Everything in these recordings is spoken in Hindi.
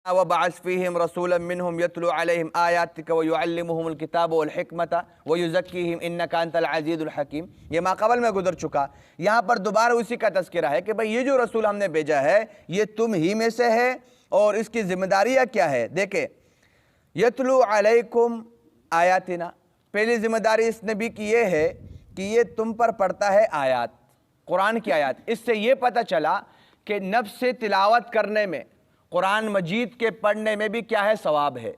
वबअस फ़ीहिम रसूलन मिनहुम यतलू अलैहिम आयातिका व युअल्लिमुहुमुल किताब वल हिकमत व युज़क्कीहिम इन्नका अंतल अज़ीज़ुल हकीम। ये माक़बल में गुज़र चुका। यहाँ पर दोबारा उसी का तज़किरा है कि भाई ये जो रसूल हमने भेजा है ये तुम ही में से है और इसकी ज़िम्मेदारियाँ क्या है। देखे, यतलू अलैकुम आयातिना, पहली ज़िम्मेदारी इस नबी की ये है कि ये तुम पर पढ़ता है आयात, कुरान की आयात। इससे ये पता चला कि नफ्स से तिलावत करने में, कुरान मजीद के पढ़ने में भी क्या है, सवाब है।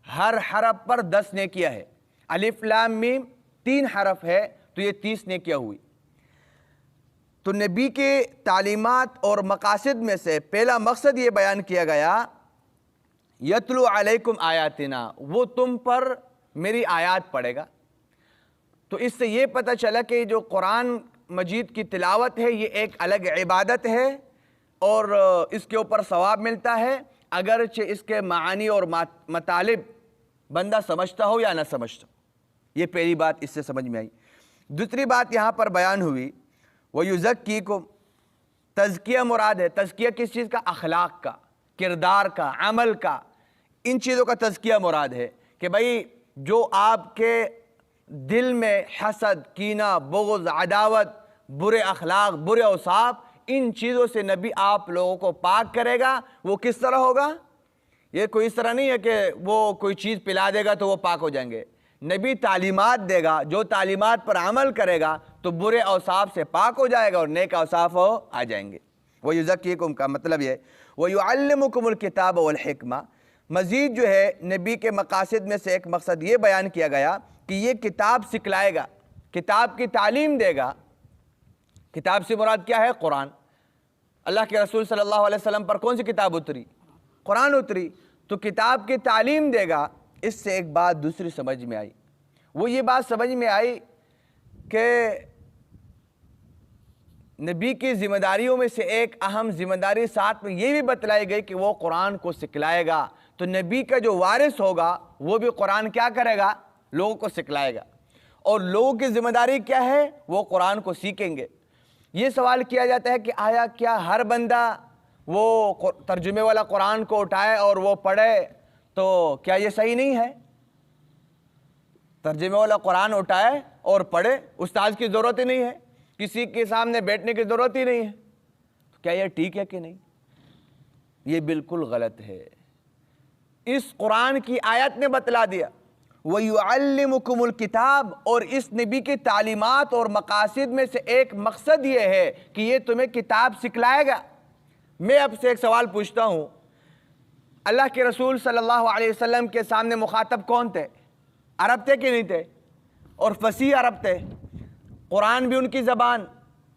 हर हरफ पर 10 नेकियां है। अलिफ लाम मीम 3 हरफ है तो ये 30 नेकियां हुई। तो नबी के तालीमात और मकासद में से पहला मकसद ये बयान किया गया, यतलू अलैकुम आयातिना, वो तुम पर मेरी आयात पढ़ेगा। तो इससे ये पता चला कि जो कुरान मजीद की तिलावत है ये एक अलग इबादत है और इसके ऊपर सवाब मिलता है, अगरचे इसके मानी और मतालिब बंदा समझता हो या ना समझता हो। ये पहली बात इससे समझ में आई। दूसरी बात यहाँ पर बयान हुई, वह युज़क्कीकुम, तज़किया मुराद है। तज़किया किस चीज़ का? अखलाक का, किरदार का, अमल का, इन चीज़ों का तज़किया मुराद है कि भाई जो आपके दिल में हसद, कीना, बुग़्ज़, अदावत, बुरे अखलाक, बुरे औसाफ, इन चीज़ों से नबी आप लोगों को पाक करेगा। वो किस तरह होगा? ये कोई इस तरह नहीं है कि वो कोई चीज़ पिला देगा तो वो पाक हो जाएंगे। नबी तालीमात देगा, जो तालीमात पर अमल करेगा तो बुरे औसाफ से पाक हो जाएगा और नेक औसाफ आ जाएंगे। वह युज़क्कीकुम का मतलब ये, वह युअल्लिमुकुमुल किताब वल हिकमा। मज़ीद जो है नबी के मकासद में से एक मकसद ये बयान किया गया कि ये किताब सिखलाएगा, किताब की तालीम देगा। किताब से मुराद क्या है? कुरान। अल्लाह के रसूल सल्लल्लाहु अलैहि वसल्लम पर कौन सी किताब उतरी? कुरान उतरी। तो किताब की तालीम देगा। इससे एक बात दूसरी समझ में आई, वो ये बात समझ में आई कि नबी की जिम्मेदारियों में से एक अहम जिम्मेदारी साथ में ये भी बतलाई गई कि वो कुरान को सिखलाएगा। तो नबी का जो वारिस होगा वो भी कुरान क्या करेगा? लोगों को सिखलाएगा। और लोगों की जिम्मेदारी क्या है? वो कुरान को सीखेंगे। ये सवाल किया जाता है कि आया क्या हर बंदा वो तर्जुमे वाला कुरान को उठाए और वो पढ़े, तो क्या ये सही नहीं है? तर्जुमे वाला कुरान उठाए और पढ़े, उस्ताद की ज़रूरत ही नहीं है, किसी के सामने बैठने की ज़रूरत ही नहीं है, तो क्या ये ठीक है कि नहीं? ये बिल्कुल गलत है। इस कुरान की आयत ने बतला दिया, वयुअल्लिमुकुमुल किताब, और इस नबी की तालीमात और मकासद में से एक मकसद ये है कि ये तुम्हें किताब सिखलाएगा। मैं आपसे एक सवाल पूछता हूँ, अल्लाह के रसूल सल्लल्लाहु अलैहि वसल्लम के सामने मुखातब कौन थे? अरब थे कि नहीं थे? और फसीह अरब थे। कुरान भी उनकी ज़बान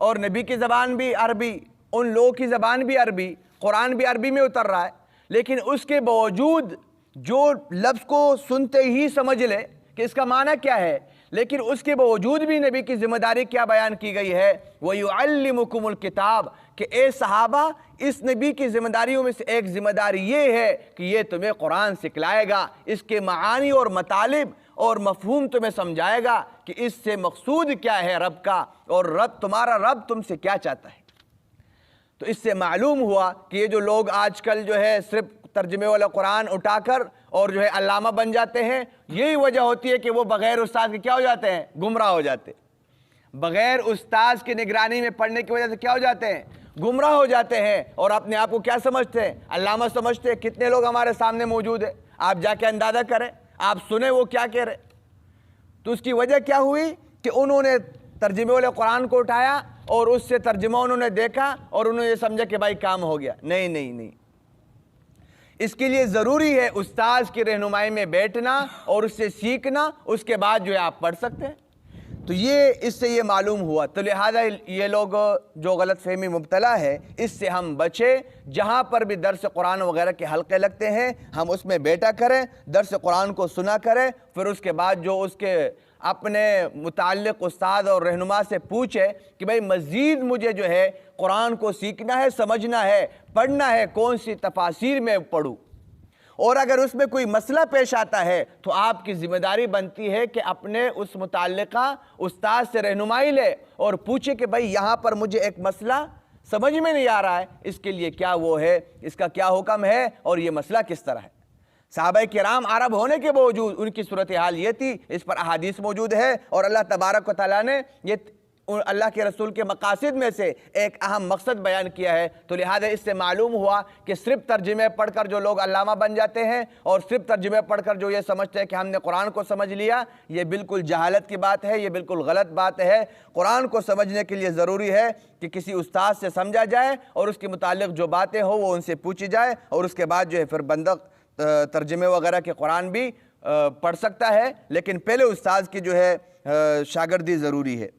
और नबी की ज़बान भी अरबी, उन लोगों की ज़बान भी अरबी, कुरान भी अरबी में उतर रहा है। लेकिन उसके बावजूद जो लफ्ज़ को सुनते ही समझ ले कि इसका माना क्या है, लेकिन उसके बावजूद भी नबी की ज़िम्मेदारी क्या बयान की गई है? वयुअल्लिमुकुमुल किताब, कि ए सहाबा, इस नबी की ज़िम्मेदारियों में से एक ज़िम्मेदारी ये है कि ये तुम्हें कुरान सिखलाएगा, इसके मानी और मतालिब और मफहूम तुम्हें समझाएगा कि इससे मकसूद क्या है रब का, और रब, तुम्हारा रब तुमसे क्या चाहता है। तो इससे मालूम हुआ कि ये जो लोग आजकल जो है सिर्फ तर्जुमे वाला कुरान उठाकर और जो है अल्लामा बन जाते हैं, यही वजह होती है कि वो बग़ैर उस्ताद के क्या हो जाते हैं? गुमराह हो जाते हैं। बग़ैर उस्ताद की निगरानी में पढ़ने की वजह से क्या हो जाते हैं? गुमराह हो जाते हैं और अपने आप को क्या समझते हैं? अल्लामा समझते हैं। कितने लोग हमारे सामने मौजूद है, आप जाके अंदाज़ा करें, आप सुने वो क्या कह रहे। तो उसकी वजह क्या हुई कि उन्होंने तर्जुमे वाले कुरान को उठाया और उससे तर्जुमा उन्होंने देखा और उन्होंने ये समझा कि भाई काम हो गया। नहीं नहीं नहीं, इसके लिए ज़रूरी है उस्ताद की रहनुमाई में बैठना और उससे सीखना, उसके बाद जो है आप पढ़ सकते हैं। तो ये इससे ये मालूम हुआ। तो लिहाजा ये लोग जो गलत फहमी मुब्तला है, इससे हम बचे। जहाँ पर भी दर्स कुरान वगैरह के हल्के लगते हैं, हम उसमें बैठा करें, दर्स कुरान को सुना करें, फिर उसके बाद जो उसके अपने मुताल्लिक़ उस्ताद और रहनुमा से पूछे कि भाई मज़ीद मुझे जो है कुरान को सीखना है, समझना है, पढ़ना है, कौन सी तफासीर में पढ़ूँ। और अगर उसमें कोई मसला पेश आता है तो आपकी ज़िम्मेदारी बनती है कि अपने उस मुताल्लिक़ा उस्ताद से रहनुमाई ले और पूछे कि भाई यहाँ पर मुझे एक मसला समझ में नहीं आ रहा है इसके लिए क्या वो है, इसका क्या हुक्म है और ये मसला किस तरह है। सहाबा किराम अरब होने के बावजूद उनकी सूरत हाल ये थी, इस पर अहादीस मौजूद है और अल्लाह तबारक व तआला ने ये अल्लाह के रसूल के मकासद में से एक अहम मकसद बयान किया है। तो लिहाजा इससे मालूम हुआ कि सिर्फ तर्जुमे पढ़कर जो लोग अल्लामा बन जाते हैं और सिर्फ तर्जुमे पढ़कर जो ये समझते हैं कि हमने कुरान को समझ लिया, ये बिल्कुल जहालत की बात है, ये बिल्कुल गलत बात है। कुरान को समझने के लिए ज़रूरी है कि किसी उस्ताद से समझा जाए और उसके मुतालिक जो बातें हो वो उनसे पूछी जाए और उसके बाद जो है फिर बंदा तर्जुमे वगैरह के कुरान भी पढ़ सकता है, लेकिन पहले उस्ताद की जो है शागिर्दी ज़रूरी है।